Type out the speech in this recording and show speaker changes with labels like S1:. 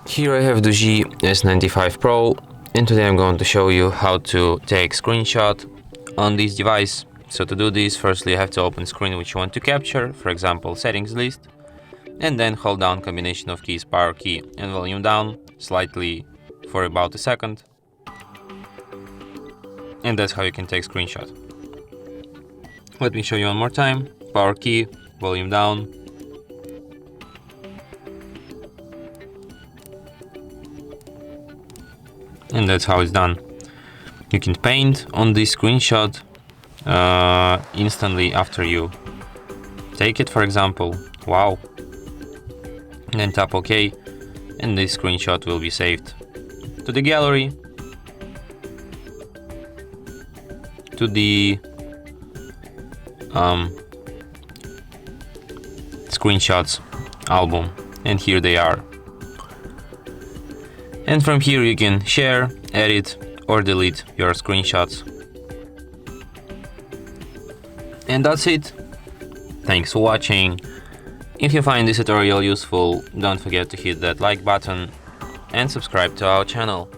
S1: Here I have DOOGEE S95 Pro, and today I'm going to show you how to take screenshot on this device. So to do this, firstly you have to open screen which you want to capture, for example settings list, and then hold down combination of keys, power key and volume down slightly for about a second, and that's how you can take screenshot. Let me show you one more time. Power key, volume down, and that's how it's done. You can paint on this screenshot instantly after you take it, for example. Wow. And then tap OK, and this screenshot will be saved to the gallery, to the screenshots album, and here they are. And from here you can share, edit or delete your screenshots. And that's it. Thanks for watching. If you find this tutorial useful, don't forget to hit that like button and subscribe to our channel.